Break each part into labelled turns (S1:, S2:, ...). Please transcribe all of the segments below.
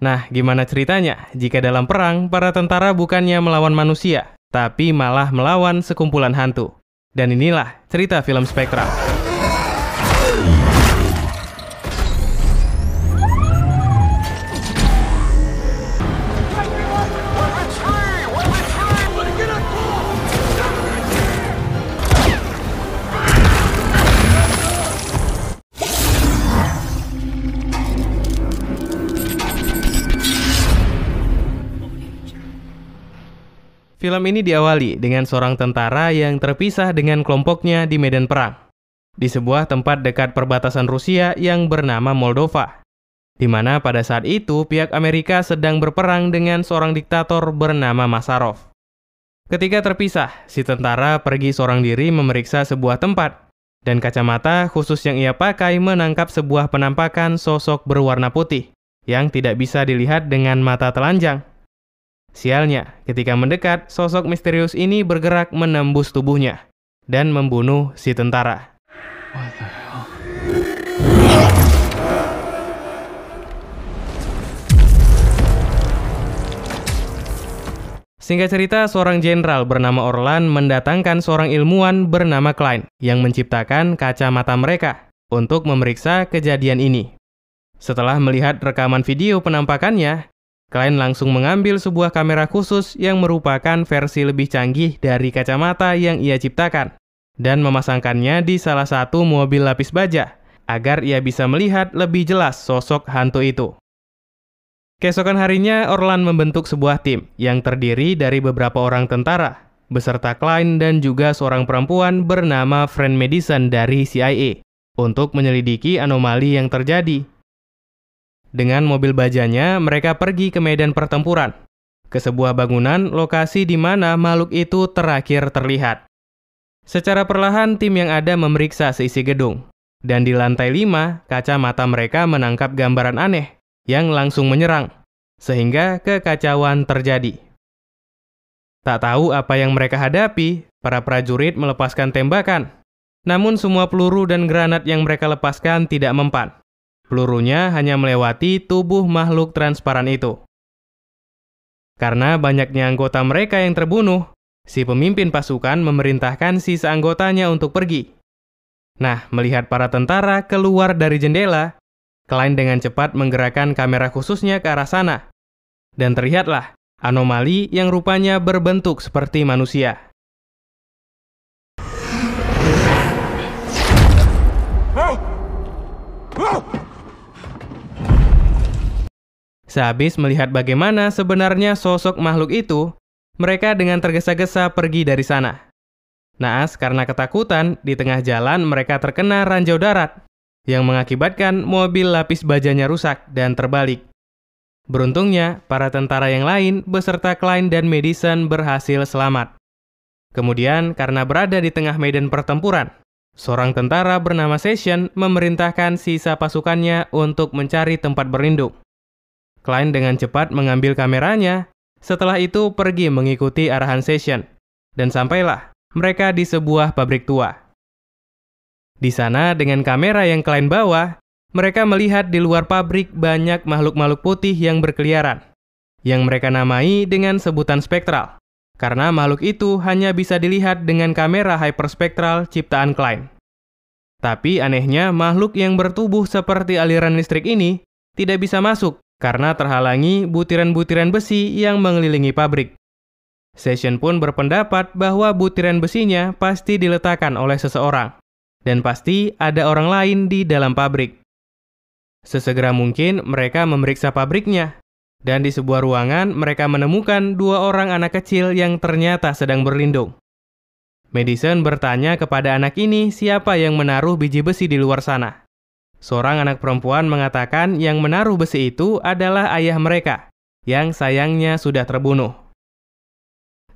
S1: Nah, gimana ceritanya jika dalam perang para tentara bukannya melawan manusia, tapi malah melawan sekumpulan hantu? Dan inilah cerita film Spectral. Film ini diawali dengan seorang tentara yang terpisah dengan kelompoknya di medan perang, di sebuah tempat dekat perbatasan Rusia yang bernama Moldova, di mana pada saat itu pihak Amerika sedang berperang dengan seorang diktator bernama Masarov. Ketika terpisah, si tentara pergi seorang diri memeriksa sebuah tempat, dan kacamata khusus yang ia pakai menangkap sebuah penampakan sosok berwarna putih yang tidak bisa dilihat dengan mata telanjang. Sialnya, ketika mendekat, sosok misterius ini bergerak menembus tubuhnya dan membunuh si tentara.
S2: What the hell?
S1: Singkat cerita, seorang jenderal bernama Orlan mendatangkan seorang ilmuwan bernama Klein yang menciptakan kacamata mereka untuk memeriksa kejadian ini. Setelah melihat rekaman video penampakannya, Klein langsung mengambil sebuah kamera khusus yang merupakan versi lebih canggih dari kacamata yang ia ciptakan dan memasangkannya di salah satu mobil lapis baja agar ia bisa melihat lebih jelas sosok hantu itu. Keesokan harinya, Orlan membentuk sebuah tim yang terdiri dari beberapa orang tentara beserta Klein dan juga seorang perempuan bernama Fran Madison dari CIA untuk menyelidiki anomali yang terjadi. Dengan mobil bajanya, mereka pergi ke medan pertempuran, ke sebuah bangunan lokasi di mana makhluk itu terakhir terlihat. Secara perlahan, tim yang ada memeriksa seisi gedung, dan di lantai 5, kacamata mereka menangkap gambaran aneh yang langsung menyerang, sehingga kekacauan terjadi. Tak tahu apa yang mereka hadapi, para prajurit melepaskan tembakan, namun semua peluru dan granat yang mereka lepaskan tidak mempan. Pelurunya hanya melewati tubuh makhluk transparan itu. Karena banyaknya anggota mereka yang terbunuh, si pemimpin pasukan memerintahkan sisa anggotanya untuk pergi. Nah, melihat para tentara keluar dari jendela, Klein dengan cepat menggerakkan kamera khususnya ke arah sana. Dan terlihatlah anomali yang rupanya berbentuk seperti manusia. Sehabis melihat bagaimana sebenarnya sosok makhluk itu, mereka dengan tergesa-gesa pergi dari sana. Naas karena ketakutan, di tengah jalan mereka terkena ranjau darat, yang mengakibatkan mobil lapis bajanya rusak dan terbalik. Beruntungnya, para tentara yang lain beserta Klein dan Madison berhasil selamat. Kemudian, karena berada di tengah medan pertempuran, seorang tentara bernama Session memerintahkan sisa pasukannya untuk mencari tempat berlindung. Klein dengan cepat mengambil kameranya, setelah itu pergi mengikuti arahan Session, dan sampailah mereka di sebuah pabrik tua. Di sana dengan kamera yang Klein bawa, mereka melihat di luar pabrik banyak makhluk-makhluk putih yang berkeliaran, yang mereka namai dengan sebutan spektral, karena makhluk itu hanya bisa dilihat dengan kamera hyperspektral ciptaan Klein. Tapi anehnya makhluk yang bertubuh seperti aliran listrik ini tidak bisa masuk karena terhalangi butiran-butiran besi yang mengelilingi pabrik. Session pun berpendapat bahwa butiran besinya pasti diletakkan oleh seseorang, dan pasti ada orang lain di dalam pabrik. Sesegera mungkin mereka memeriksa pabriknya, dan di sebuah ruangan mereka menemukan 2 orang anak kecil yang ternyata sedang berlindung. Madison bertanya kepada anak ini siapa yang menaruh biji besi di luar sana. Seorang anak perempuan mengatakan yang menaruh besi itu adalah ayah mereka, yang sayangnya sudah terbunuh.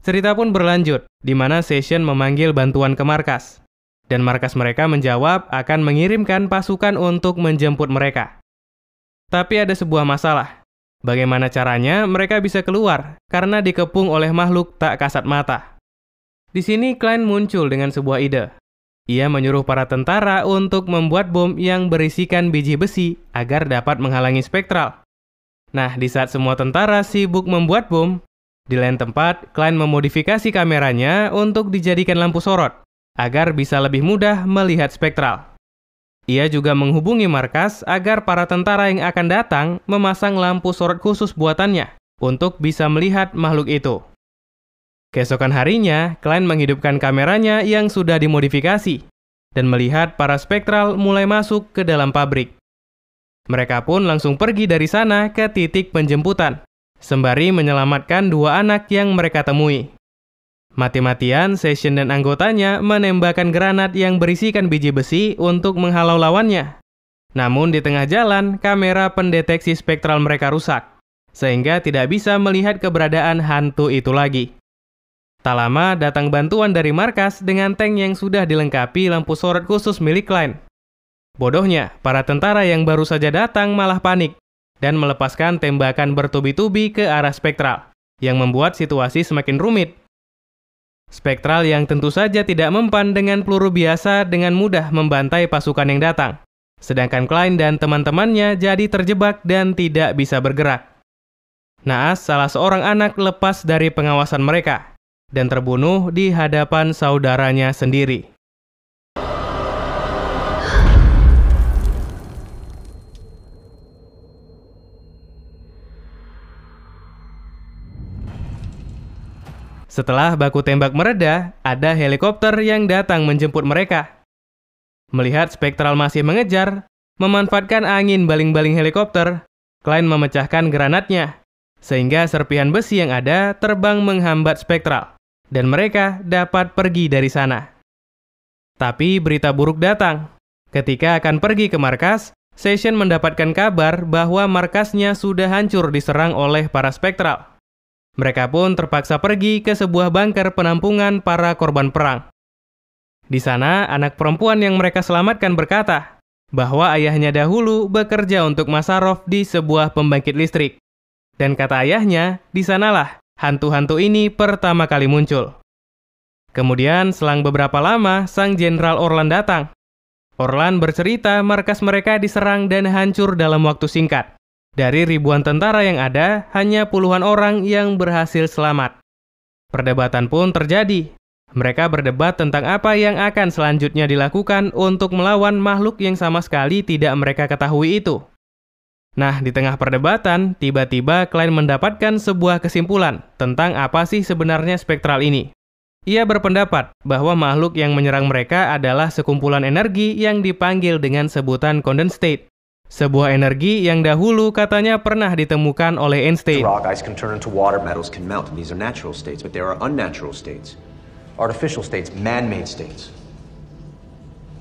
S1: Cerita pun berlanjut, di mana Session memanggil bantuan ke markas, dan markas mereka menjawab akan mengirimkan pasukan untuk menjemput mereka. Tapi ada sebuah masalah. Bagaimana caranya mereka bisa keluar karena dikepung oleh makhluk tak kasat mata. Di sini Klein muncul dengan sebuah ide. Ia menyuruh para tentara untuk membuat bom yang berisikan biji besi agar dapat menghalangi spektral. Nah, di saat semua tentara sibuk membuat bom, di lain tempat, Klein memodifikasi kameranya untuk dijadikan lampu sorot, agar bisa lebih mudah melihat spektral. Ia juga menghubungi markas agar para tentara yang akan datang memasang lampu sorot khusus buatannya untuk bisa melihat makhluk itu. Keesokan harinya, Klein menghidupkan kameranya yang sudah dimodifikasi dan melihat para spektral mulai masuk ke dalam pabrik. Mereka pun langsung pergi dari sana ke titik penjemputan, sembari menyelamatkan 2 anak yang mereka temui. Mati-matian, Session dan anggotanya menembakkan granat yang berisikan biji besi untuk menghalau lawannya. Namun di tengah jalan, kamera pendeteksi spektral mereka rusak, sehingga tidak bisa melihat keberadaan hantu itu lagi. Tak lama datang bantuan dari markas dengan tank yang sudah dilengkapi lampu sorot khusus milik Klein. Bodohnya, para tentara yang baru saja datang malah panik dan melepaskan tembakan bertubi-tubi ke arah spektral, yang membuat situasi semakin rumit. Spektral yang tentu saja tidak mempan dengan peluru biasa dengan mudah membantai pasukan yang datang, sedangkan Klein dan teman-temannya jadi terjebak dan tidak bisa bergerak. Naas, salah seorang anak, lepas dari pengawasan mereka dan terbunuh di hadapan saudaranya sendiri. Setelah baku tembak mereda, ada helikopter yang datang menjemput mereka. Melihat spektral masih mengejar, memanfaatkan angin baling-baling helikopter, Klein memecahkan granatnya, sehingga serpihan besi yang ada terbang menghambat spektral, dan mereka dapat pergi dari sana. Tapi berita buruk datang. Ketika akan pergi ke markas, Session mendapatkan kabar bahwa markasnya sudah hancur diserang oleh para spektral. Mereka pun terpaksa pergi ke sebuah bunker penampungan para korban perang. Di sana, anak perempuan yang mereka selamatkan berkata bahwa ayahnya dahulu bekerja untuk Masarov di sebuah pembangkit listrik. Dan kata ayahnya, di sanalah hantu-hantu ini pertama kali muncul. Kemudian, selang beberapa lama, sang Jenderal Orlan datang. Orlan bercerita markas mereka diserang dan hancur dalam waktu singkat. Dari ribuan tentara yang ada, hanya puluhan orang yang berhasil selamat. Perdebatan pun terjadi. Mereka berdebat tentang apa yang akan selanjutnya dilakukan untuk melawan makhluk yang sama sekali tidak mereka ketahui itu. Nah, di tengah perdebatan, tiba-tiba Klein mendapatkan sebuah kesimpulan tentang apa sih sebenarnya spektral ini. Ia berpendapat bahwa makhluk yang menyerang mereka adalah sekumpulan energi yang dipanggil dengan sebutan condensate. Sebuah energi yang dahulu katanya pernah ditemukan oleh Einstein.
S2: Rock ice can turn into water, metals can melt, and these are natural states, but there are unnatural states. Artificial states, man-made states.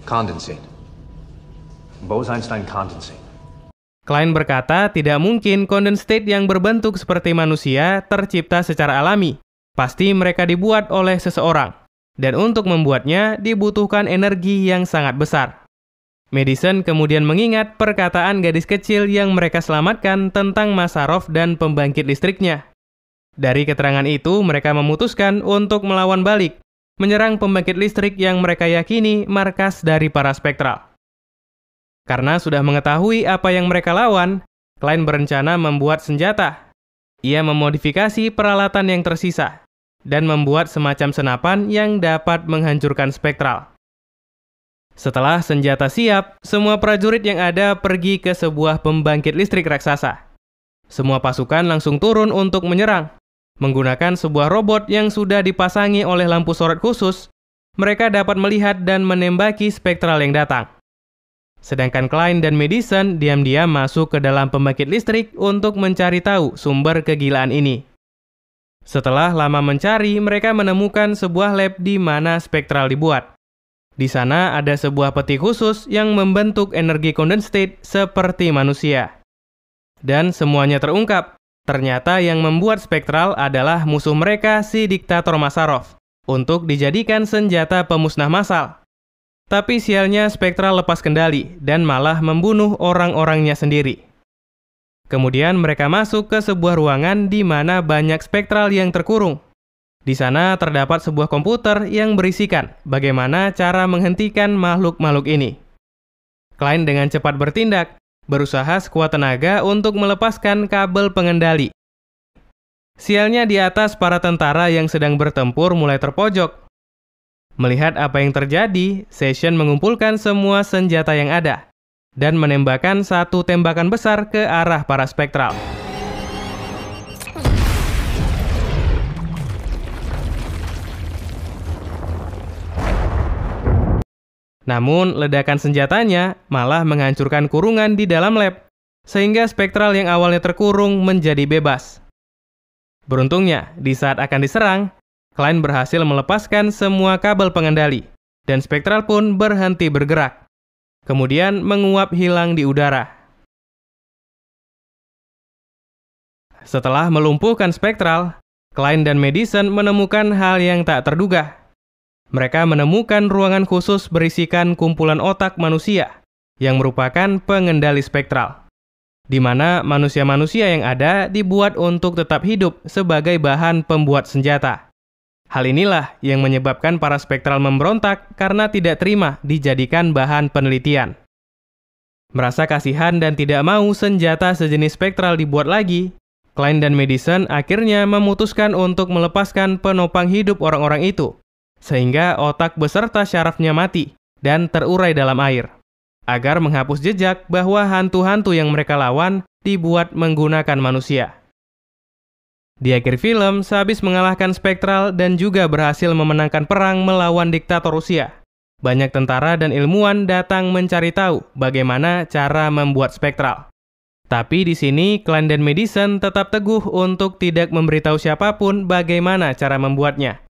S2: Condensate. Bose-Einstein condensate.
S1: Klein berkata tidak mungkin condensate yang berbentuk seperti manusia tercipta secara alami. Pasti mereka dibuat oleh seseorang. Dan untuk membuatnya dibutuhkan energi yang sangat besar. Madison kemudian mengingat perkataan gadis kecil yang mereka selamatkan tentang Masarov dan pembangkit listriknya. Dari keterangan itu, mereka memutuskan untuk melawan balik, menyerang pembangkit listrik yang mereka yakini markas dari para spektral. Karena sudah mengetahui apa yang mereka lawan, Klein berencana membuat senjata. Ia memodifikasi peralatan yang tersisa, dan membuat semacam senapan yang dapat menghancurkan spektral. Setelah senjata siap, semua prajurit yang ada pergi ke sebuah pembangkit listrik raksasa. Semua pasukan langsung turun untuk menyerang. Menggunakan sebuah robot yang sudah dipasangi oleh lampu sorot khusus, mereka dapat melihat dan menembaki spektral yang datang. Sedangkan Klein dan Madison diam-diam masuk ke dalam pembangkit listrik untuk mencari tahu sumber kegilaan ini. Setelah lama mencari, mereka menemukan sebuah lab di mana spektral dibuat. Di sana ada sebuah peti khusus yang membentuk energi condensate seperti manusia. Dan semuanya terungkap. Ternyata yang membuat spektral adalah musuh mereka, si diktator Masarov, untuk dijadikan senjata pemusnah massal. Tapi sialnya spektral lepas kendali dan malah membunuh orang-orangnya sendiri. Kemudian mereka masuk ke sebuah ruangan di mana banyak spektral yang terkurung. Di sana terdapat sebuah komputer yang berisikan bagaimana cara menghentikan makhluk-makhluk ini. Klein dengan cepat bertindak berusaha sekuat tenaga untuk melepaskan kabel pengendali. Sialnya di atas para tentara yang sedang bertempur mulai terpojok. Melihat apa yang terjadi, Session mengumpulkan semua senjata yang ada dan menembakkan satu tembakan besar ke arah para spektral. Namun, ledakan senjatanya malah menghancurkan kurungan di dalam lab, sehingga spektral yang awalnya terkurung menjadi bebas. Beruntungnya, di saat akan diserang, Klein berhasil melepaskan semua kabel pengendali, dan spektral pun berhenti bergerak. Kemudian menguap hilang di udara. Setelah melumpuhkan spektral, Klein dan Madison menemukan hal yang tak terduga. Mereka menemukan ruangan khusus berisikan kumpulan otak manusia yang merupakan pengendali spektral, di mana manusia-manusia yang ada dibuat untuk tetap hidup sebagai bahan pembuat senjata. Hal inilah yang menyebabkan para spektral memberontak karena tidak terima dijadikan bahan penelitian. Merasa kasihan dan tidak mau senjata sejenis spektral dibuat lagi, Klein dan Madison akhirnya memutuskan untuk melepaskan penopang hidup orang-orang itu, sehingga otak beserta syarafnya mati dan terurai dalam air, agar menghapus jejak bahwa hantu-hantu yang mereka lawan dibuat menggunakan manusia. Di akhir film, sehabis mengalahkan spektral dan juga berhasil memenangkan perang melawan diktator Rusia, banyak tentara dan ilmuwan datang mencari tahu bagaimana cara membuat spektral. Tapi di sini, Klein dan Madison tetap teguh untuk tidak memberitahu siapapun bagaimana cara membuatnya.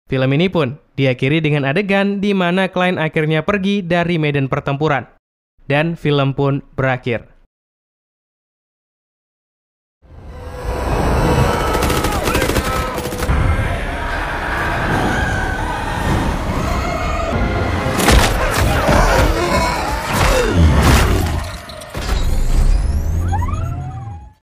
S1: Film ini pun diakhiri dengan adegan di mana Klein akhirnya pergi dari medan pertempuran, dan film pun berakhir.